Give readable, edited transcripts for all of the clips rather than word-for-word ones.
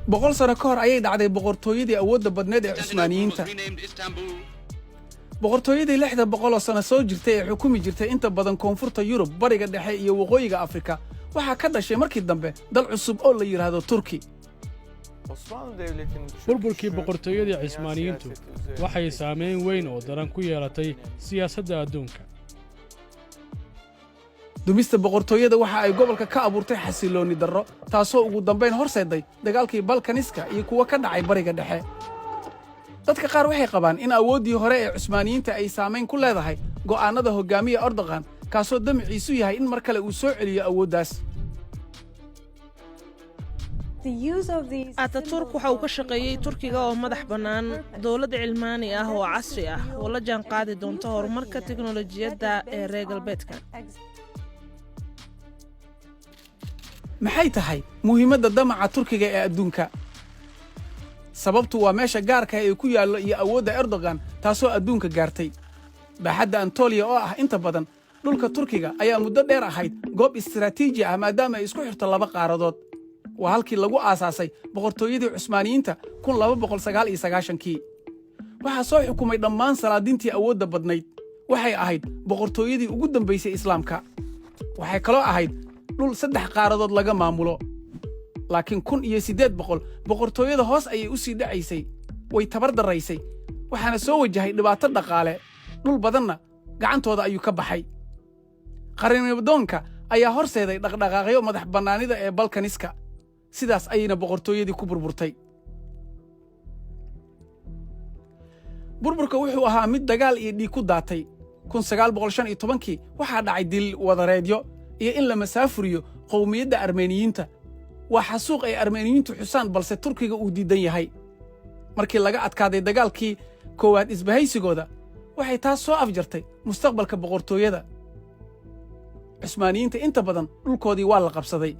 boqol sano ka hor ayay dhacday boqortooyadii awoodda badneed ee Cusmaaniyiinta. boqortooyadii 600 sano soo jirtay ee xukumi jirtay inta badan koonfurta Yurub, bariga dhexe iyo waqooyiga Afrika, waxaa ka dhashay markii dambe dal cusub oo la yiraahdo Turki. burburkii boqortooyadii Cismaaniyiintu waxay saameyn weyn oo daran ku yeelatay siyaasadda adduunka. dumista boqortooyada waxa ay gobolka ka abuurtay xasilooni darro, taasoo ugu dambeyn horseeday dagaalkii Balkaniska iyo kuwa ka dhacay bariga dhexe. dadka qaar waxay qabaan in awooddii hore ee Cusmaaniyiinta ay saameyn ku leedahay go'aanada hogaamiye Erdogan, kaasoo damciisu yahay in mar kale uu soo celiyo awooddaas. Ataturk waxa uu ka shaqeeyay Turkiga oo madax bannaan, dawlad cilmaani ah oo casri ah oo la jaan qaadi doonta horumarka tiknoolajiyadda ee reer galbeedka. maxay tahay muhiimadda damaca Turkiga ee adduunka? sababtu waa meesha gaarka ah ee ku yaallo iyo awoodda Erdogan, taasoo adduunka gaartay. baaxadda Anatolia oo ah inta badan dhulka Turkiga ayaa muddo dheer ahayd goob istiraatiiji ah maadaama ay isku xirto laba qaaradood. waa halkii lagu aasaasay boqortooyadii Cusmaaniyiinta 1299kii. waxaa soo xukumay dhammaan salaadiintii awoodda badnayd. waxay ahayd boqortooyadii ugu dambaysay Islaamka. waxay kaloo ahayd dhul 3 qaaradood laga maamulo. laakiin 1800 boqortooyada hoos ayay u sii dhacaysay, way tabar daraysay, waxaana soo wajahay dhibaato dhaqaale. dhul badanna gacantooda ayuu ka baxay. qarnimadoonka ayaa horseeday dhaqdhaqaaqyo madax bannaanida ee Balkaniska. sidaas ayayna boqortooyadii ku burburtay. burburka wuxuu ahaa mid dagaal iyo dhiig ku daatay. 1915kii waxaa dhacay dil wadareedyo iyo in la masaafuriyo qowmiyadda Armeeniyiinta. waa xasuuq ay Armeeniyiintu xusaan, balse Turkiga uu diidan yahay. markii laga adkaaday dagaalkii koowaad isbahaysigooda, waxay taas soo afjartay mustaqbalka boqortooyada. Cusmaaniyiinta inta badan dhulkoodii waa la qabsaday.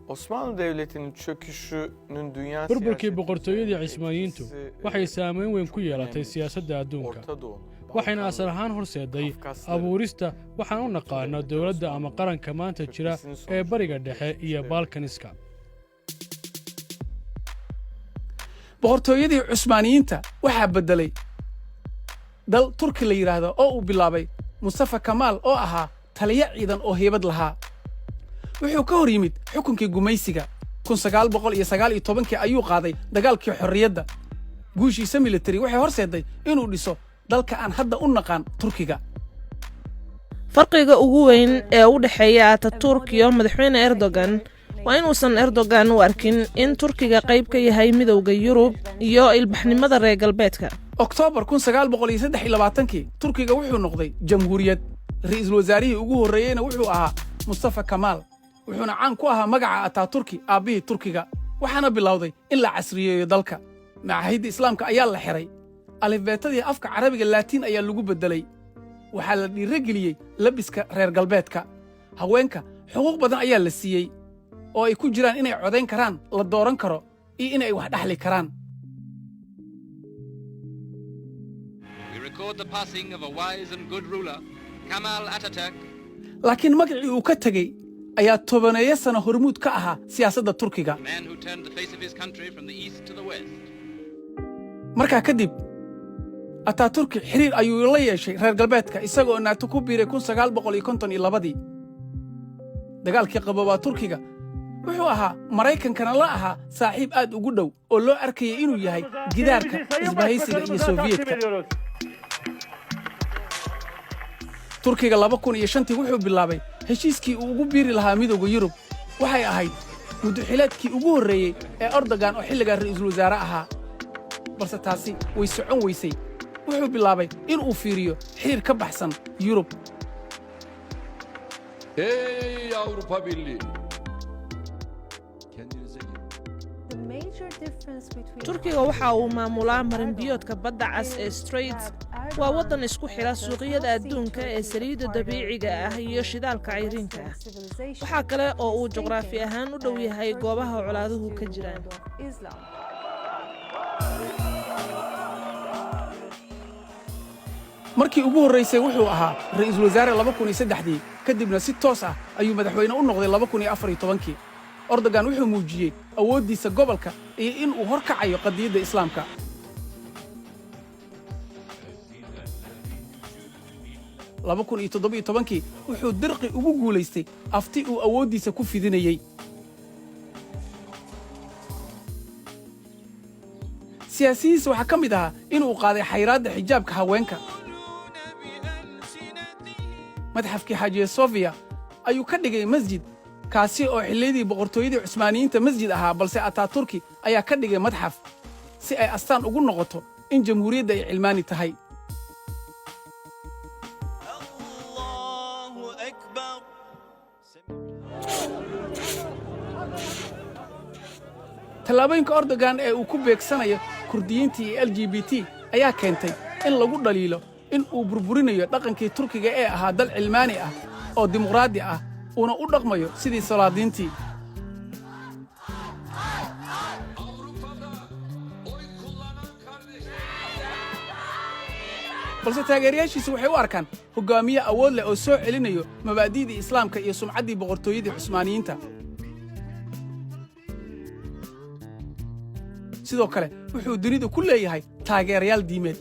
Osmanlı Devleti'nin çöküşünün dünya burburkii boqortooyadii Cismaaniyiintu waxay saameyn weyn ku yeelatay siyaasadda adduunka, waxayna asal ahaan horseeday abuurista waxaan u naqaano dawladda ama qaranka maanta jira ee bariga dhexe iyo Balkaniska. boqortooyadii Cusmaaniyiinta waxaa beddelay dal Turki la yiraahdo oo uu bilaabay Mustafa Kemal oo ahaa taliye ciidan oo heybad lahaa. wuxuu ka hor yimid xukunkii gumaysiga. 1919kii ayuu qaaday dagaalkii xorriyadda. guushiisa military waxay horseeday inuu dhiso dalka aan hadda u naqaan Turkiga. farqiga ugu weyn ee u dhexeeya Ataturk iyo madaxweyne Erdogan waa inuusan Erdogan u arkin in Turkiga qayb ka yahay midowga Yurub iyo ilbaxnimada reer galbeedka. Oktoobar 1923kii Turkiga wuxuu noqday jamhuuriyad. ra'iisul wasaarihii ugu horreeyayna wuxuu ahaa Mustafa Kemal. wuxuuna caan ku ahaa magaca Ataturki, aabbihii Turkiga. waxaana bilowday in la casriyeeyo dalka. macaahidda Islaamka ayaa la xiray. alifbeetadii afka Carabiga Laatiin ayaa lagu beddelay. waxaa la dhiirigeliyey labiska reer galbeedka. haweenka xuquuq badan ayaa la siiyey, oo ay ku jiraan inay codayn karaan, la dooran karo, iyo inay wax dhaxli karaan. laakiin magacii uu ka tegey ayaa tobaneeyo sano hormuud ka ahaa siyaasadda Turkiga. markaa kadib Ataturk xiriir ayuu la yeeshay reer galbeedka, isagoo NATO ku biiray 1952. dagaalkii qaboobaa Turkiga wuxuu ahaa Maraykankana la ahaa saaxiib aad ugu dhow oo loo arkayay inuu yahay gidaarka isbahaysiga iyo Soofiyeedka. Turkiga 2005 wuxuu bilaabay heshiiskii uu ugu biiri lahaa midowga Yurub. waxay ahayd muddaxileedkii ugu horreeyay ee Erdogan oo xilligaa ra'iisul wasaare ahaa. balse taasi way socon weysay. wuxuu bilaabay in uu fiiriyo xiriir ka baxsan Yurub. Ey Avrupa Birliği! Turkiga waxa uu maamulaa marinbiyoodka badda cas ee Straits. waa waddan isku xira suuqyada adduunka ee saliidda dabiiciga ah iyo shidaalka cayriinka ah. waxaa kale oo uu juqraafi ahaan u dhow yahay goobaha colaaduhu ka jiraan. markii ugu horraysay wuxuu ahaa ra'iisul wasaare 2003 kadibna si toos ah ayuu madaxweyne u noqday 2014 Erdogan wuxuu muujiyey awooddiisa gobolka iyo in uu horkacayo qadiyadda islaamka 2017 wuxuu dirqi ugu guulaystay afti uu awooddiisa ku fidinayay siyaasiyiinta waxaa ka mid ahaa inuu qaaday xayiraadda xijaabka haweenka madxafkii xaajiya sofiya ayuu ka dhigay masjid kaasi oo xilliyadii boqortooyadii cusmaaniyiinta masjid ahaa balse ataaturki ayaa ka dhigay madxaf si ay astaan ugu noqoto in jamhuuriyadda ay cilmaani tahay tallaabooyinka Erdogan ee uu ku beegsanayo kurdiyiinta iyo LGBT ayaa keentay in lagu dhaliilo in uu burburinayo dhaqankii Turkiga ee ahaa dal cilmaani ah oo dimuqraadi ah una u dhaqmayo sidii salaadiintii balse taageerayaashiisu waxay u arkaan hogaamiye awood leh oo soo celinayo mabaadi'dii islaamka iyo sumcaddii boqortooyadii cusmaaniyiinta sidoo kale wuxuu dunidu ku leeyahay taageerayaal diimeed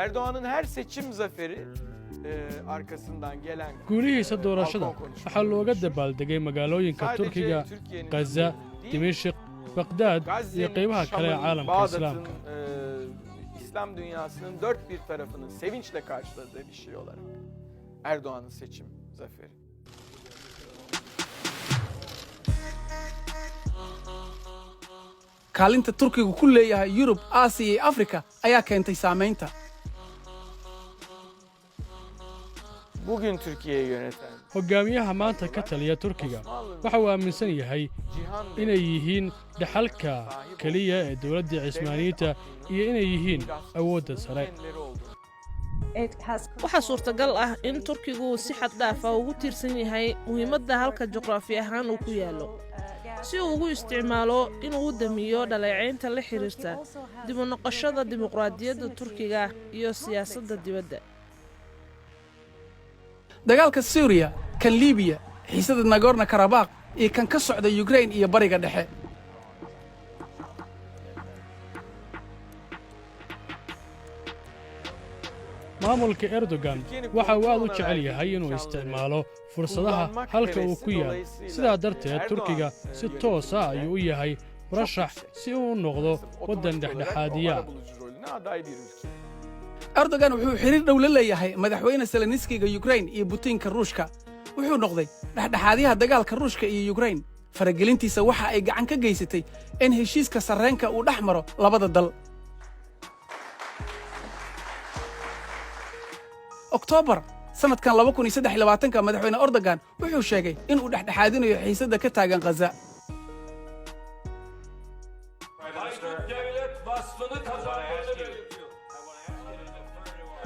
Erdoğan'ın her seçim zaferi arkasından gelen guulihiisa doorashada waxaa looga dabaaldegay magaalooyinka Turkiga, Gaza, Dimashq, Baghdad iyo qaybaha kale ee caalamka islaamka İslam dünyasının dört bir tarafının sevinçle karşıladığı bir şey olarak Erdoğan'ın seçim zaferi. kaalinta Turkigu ku leeyahay Yurub, Aasiya iyo Afrika ayaa keentay saamaynta Bugün Türkiye'yi yöneten hogaamiyaha maanta ka taliya Turkiga waxa uu aaminsan yahay inay yihiin dhaxalka kaliya ee dawladda Cismaaniyiinta iyo inay yihiin awoodda sare waxaa suurtagal ah in Turkigu si xad dhaaf ah ugu tiirsan yahay muhiimadda halka juqraafi ahaan uu ku yaalo si uu ugu isticmaalo inuu damiyo dhaleeceynta la xiriirta dib u noqoshada dimuqraadiyadda Turkiga iyo siyaasadda dibadda dagaalka Syria kan Libiya xiisada Nagorno-Karabakh iyo kan ka socda Ukraine iyo bariga dhexe maamulka Erdogan waxa uu aad u jecel yahay inuu isticmaalo fursadaha halka uu ku yaal sidaa darteed Turkiga si toos ah ayuu u yahay murashax si uu u noqdo waddan dhexdhexaadiya Erdogan wuxuu xiriir dhow la leeyahay madaxweyne Zelenskyga Ukraine iyo Putinka Ruushka wuxuu noqday dhexdhexaadiyaha dagaalka Ruushka iyo Ukraine faragelintiisa waxa ay gacan ka geysatay in heshiiska sarreenka uu dhex maro labada dal Oktoobar sanadkan 2023 madaxweyne Erdogan wuxuu sheegay in uu dhexdhexaadinayo xiisada ka taagan Gaza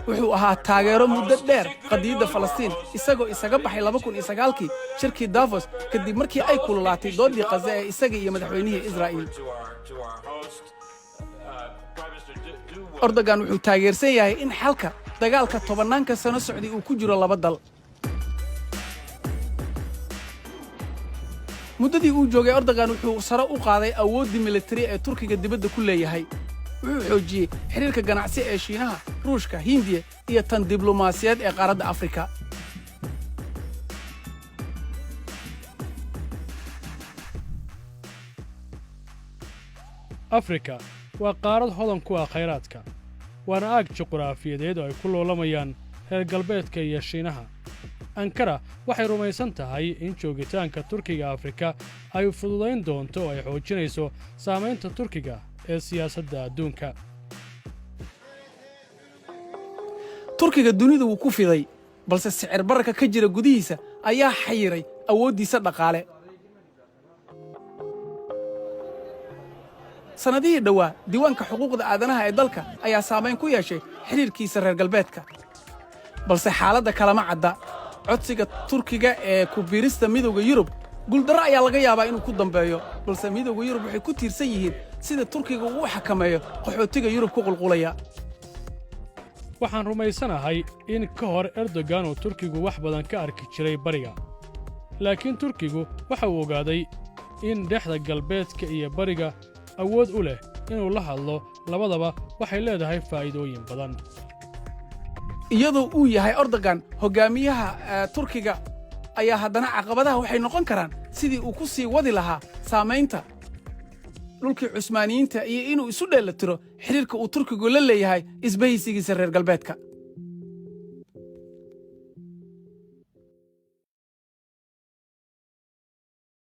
wuxuu ahaa taageero muddo dheer qadiyadda Falastiin isagoo isaga baxay 2009 shirkii Davos kadib markii ay kululaatay doodii Gaza ee isaga iyo madaxweynihii Israa'iil Erdogan wuxuu taageersan yahay in xalka dagaalka tobanaanka sano socday uu ku jiro laba dal muddadii uu joogay Erdogan wuxuu sare u qaaday awooddii militari ee Turkiga dibadda ku leeyahay wuxuu xoojiyey xiriirka ganacsi ee Shiinaha, Ruushka, Hindiya iyo tan diblomaasiyadeed ee qaaradda Afrika Afrika waa qaarad hodan ku ah khayraadka waana aag juqraafiyadeed oo ay ku loolamayaan reer galbeedka iyo Shiinaha Ankara waxay rumaysan tahay in joogitaanka Turkiga Afrika ay fududayn doonto oo ay xoojinayso saamaynta Turkiga ee siyaasadda adduunka Turkiga dunida wuu ku fiday balse sicir bararka ka jira gudihiisa ayaa xayiray awooddiisa dhaqaale sanadihii dhawaa diiwaanka xuquuqda aadanaha ee dalka ayaa saamayn ku yeeshay xiriirkiisa reer galbeedka balse xaaladda kalama cadda codsiga Turkiga ee ku biirista midowga Yurub guuldarro ayaa laga yaabaa inuu ku dambeeyo balse midowga Yurub waxay ku tiirsan yihiin sida Turkiga uu xakameeyo qaxootiga Yurub ku qulqulaya waxaan rumaysanahay in ka hor erdogan uu turkigu wax badan ka arki jiray bariga laakiin turkigu waxa uu ogaaday in dhexda galbeedka iyo bariga awood u leh inuu la hadlo labadaba waxay leedahay faa'iidooyin badan iyadoo uu yahay erdogan hoggaamiyaha turkiga ayaa haddana caqabadaha waxay noqon karaan sidii uu ku sii wadi lahaa saamaynta dhulkii cusmaaniyiinta iyo inuu isu dheellatiro xidhiirka uu turkigu la leeyahay isbahaysigiisa reer galbeedka